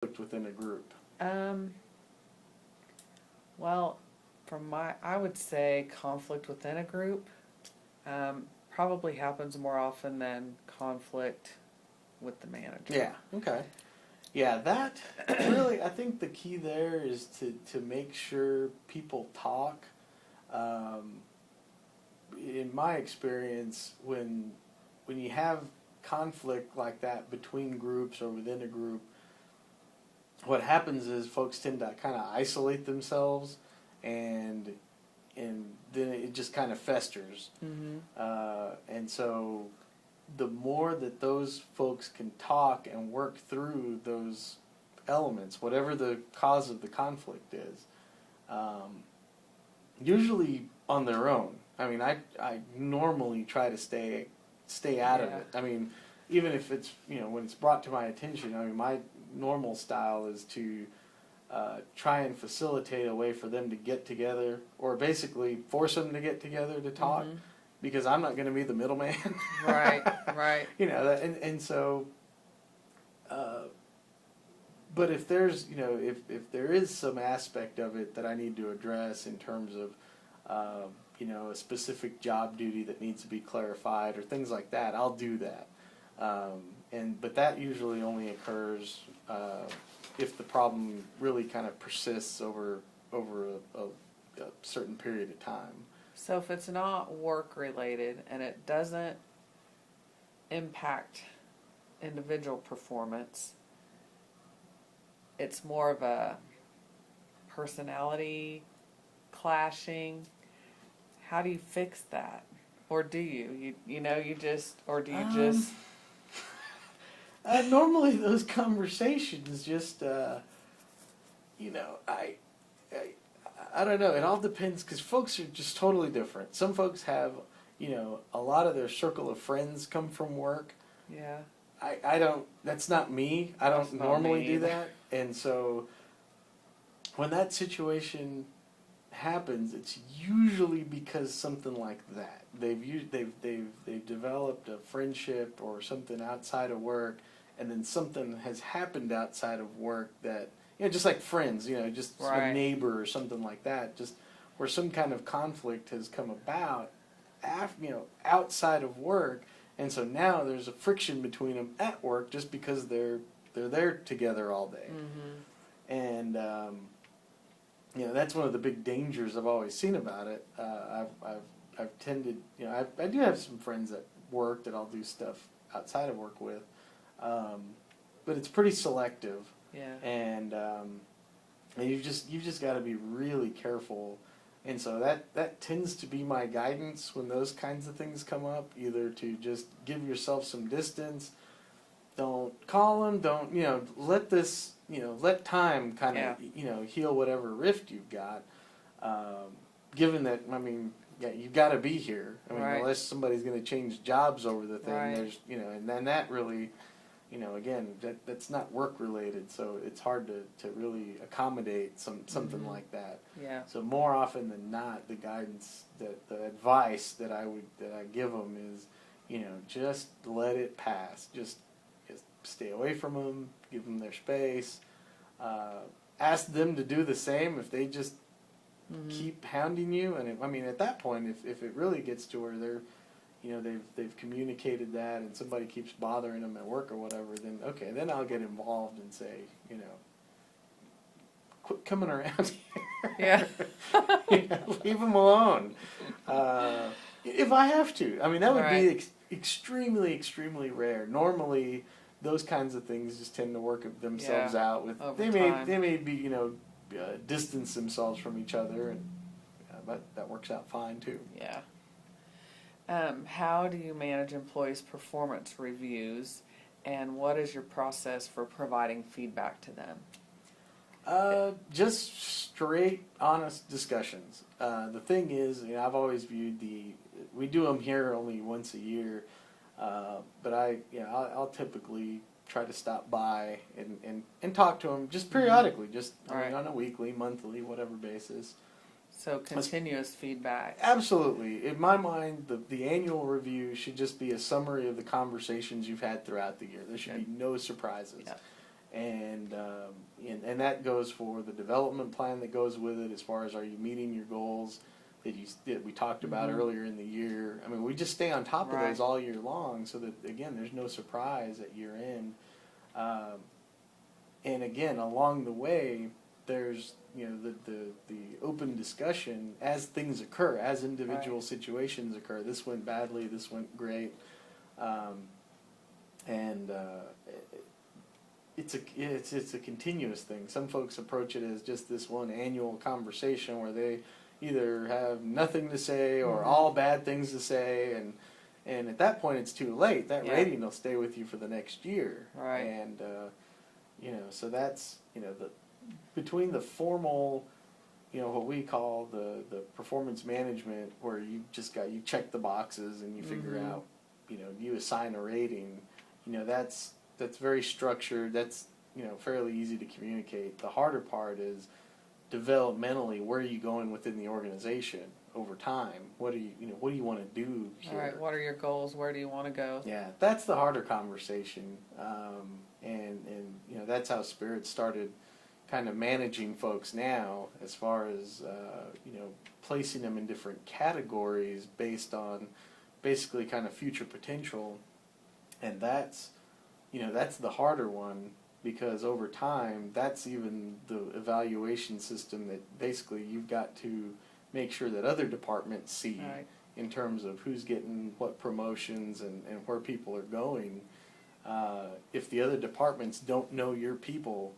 within a group? Um, well, I would say conflict within a group probably happens more often than conflict with the manager. Yeah. Okay. Yeah, that really, I think the key there is to make sure people talk. Um, in my experience, when you have conflict like that between groups or within a group, what happens is folks tend to kind of isolate themselves, and then it just kind of festers. Mm-hmm. And so the more that those folks can talk and work through those elements, whatever the cause of the conflict is, usually on their own. I mean, I normally try to stay out of Yeah. it. I mean, even if it's, when it's brought to my attention, I mean, my normal style is to try and facilitate a way for them to get together, or basically force them to get together to talk, Mm-hmm. because I'm not going to be the middleman. Right, right. And so, but if there's, if there is some aspect of it that I need to address in terms of, a specific job duty that needs to be clarified or things like that, I'll do that. But that usually only occurs if the problem really kind of persists over a certain period of time. So if it's not work related and it doesn't impact individual performance, it's more of a personality clashing. How do you fix that? Or do you? You just, or do you just... Normally those conversations just, I don't know. It all depends, because folks are just totally different. Some folks have, a lot of their circle of friends come from work. Yeah. I don't, that's not me. I don't normally do that. And so when that situation happens, it's usually because something like that. They've developed a friendship or something outside of work, and then something has happened outside of work that, just like friends, just Right. a neighbor or something like that, just where some kind of conflict has come about, outside of work, and so now there's a friction between them at work just because they're there together all day. Mm-hmm. And that's one of the big dangers I've always seen about it. I've tended, I do have some friends at work that I'll do stuff outside of work with, but it's pretty selective. Yeah. And you've just got to be really careful. And so that tends to be my guidance when those kinds of things come up, either to just give yourself some distance, don't call them, don't, let this, let time kind of, heal whatever rift you've got. Given that, I mean, yeah, you've got to be here. I mean, Right. unless somebody's going to change jobs over the thing, Right. there's, and then that really, again, that's not work related, so it's hard to really accommodate something Mm-hmm. like that. Yeah. So more often than not, the guidance, the advice that I give them is, just let it pass. Just stay away from them, give them their space. Ask them to do the same if they just Mm-hmm. keep hounding you. And at that point, if it really gets to where they're, they've communicated that, and somebody keeps bothering them at work or whatever, then okay, then I'll get involved and say, quit coming around here. Yeah. Leave them alone. If I have to. I mean, that would Right. be extremely, extremely rare. Normally, those kinds of things just tend to work themselves Yeah, out. With over they time. may be distance themselves from each other, and but that works out fine too. Yeah. How do you manage employees' performance reviews, and what is your process for providing feedback to them? Just straight, honest discussions. The thing is, I've always viewed we do them here only once a year, but I'll typically try to stop by and talk to them just periodically, just Right. on a weekly, monthly, whatever basis. So continuous feedback. Absolutely. In my mind, the annual review should just be a summary of the conversations you've had throughout the year. There should be no surprises. Yeah. And that goes for the development plan that goes with it, as far as, are you meeting your goals that we talked about earlier in the year. I mean, we just stay on top of those all year long, so that, again, there's no surprise at year end. And again, along the way, there's, you know, the open discussion as things occur, as individual situations occur. This went badly, this went great. It's a continuous thing. Some folks approach it as just this one annual conversation where they either have nothing to say or all bad things to say, and at that point it's too late. That rating will stay with you for the next year. Right. And you know, so that's, you know, between the formal, you know, what we call the performance management, where you check the boxes and you figure out, you know, you assign a rating. You know, that's very structured. That's, you know, fairly easy to communicate. The harder part is developmentally, where are you going within the organization over time? What do you want to do here? All right. What are your goals? Where do you want to go? Yeah, that's the harder conversation. And you know, that's how Spirit started kind of managing folks now, as far as you know, placing them in different categories based on basically kind of future potential. And that's, you know, that's the harder one, because over time, that's even the evaluation system that basically you've got to make sure that other departments see, in terms of who's getting what promotions and where people are going. If the other departments don't know your people,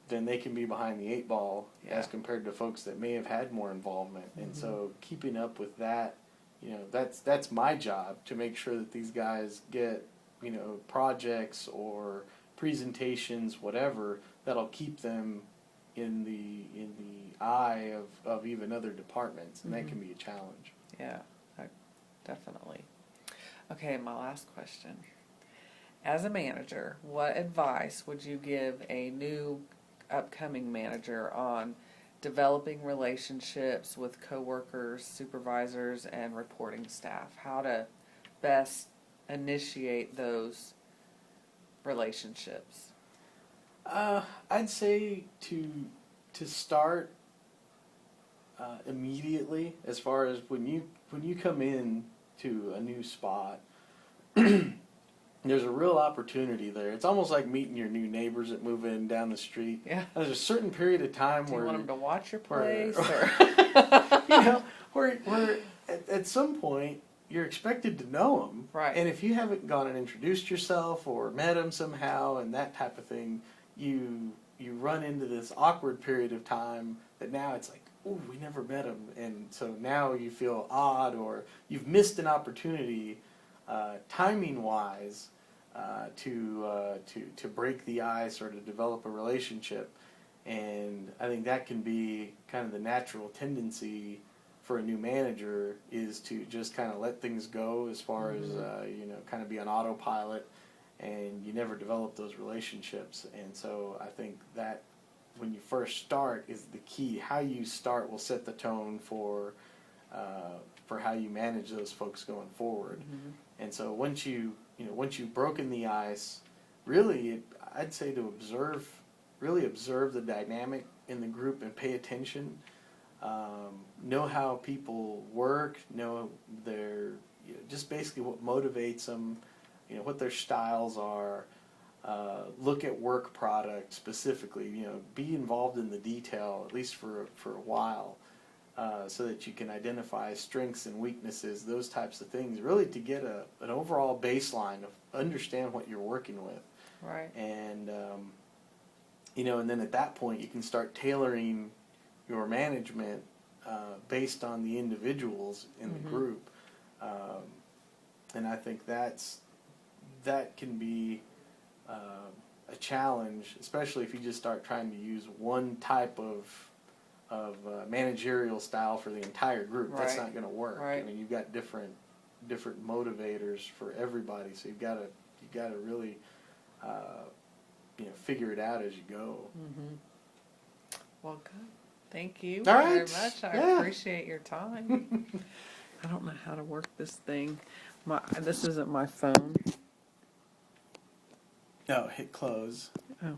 then they can be behind the 8 ball as compared to folks that may have had more involvement. And so keeping up with that, you know, that's my job, to make sure that these guys get, you know, projects or presentations, whatever, that'll keep them in the eye of even other departments, and that can be a challenge. Yeah, definitely. Okay, my last question. As a manager, what advice would you give a new upcoming manager on developing relationships with coworkers, supervisors, and reporting staff? How to best initiate those relationships? I'd say to start immediately, as far as when you come in to a new spot. There's a real opportunity there. It's almost like meeting your new neighbors that move in down the street. Yeah. There's a certain period of time where... Do you want them to watch your place? You know, where at some point, you're expected to know them. Right. And if you haven't gone and introduced yourself or met them somehow and that type of thing, you run into this awkward period of time that now it's like, oh, we never met them. And so now you feel odd, or you've missed an opportunity, timing-wise, to break the ice or to develop a relationship. And I think that can be kind of the natural tendency for a new manager, is to just kind of let things go, as far as, you know, kind of be on autopilot, and you never develop those relationships. And so I think that when you first start is the key. How you start will set the tone for how you manage those folks going forward. And so once you've broken the ice, really, I'd say to really observe the dynamic in the group and pay attention. Know how people work, know their, you know, just basically what motivates them, you know, what their styles are. Look at work product specifically, you know, be involved in the detail, at least for a while, so that you can identify strengths and weaknesses, those types of things, really to get an overall baseline of understand what you're working with. Right. And, you know, and then at that point you can start tailoring your management based on the individuals in the group. And I think that can be a challenge, especially if you just start trying to use one type of managerial style for the entire group. Right. That's not going to work. Right. I mean, you've got different motivators for everybody, so you've got to really you know, figure it out as you go. Well, good. Thank you All very right. much. I appreciate your time. I don't know how to work this thing. This isn't my phone. No, hit close. Oh.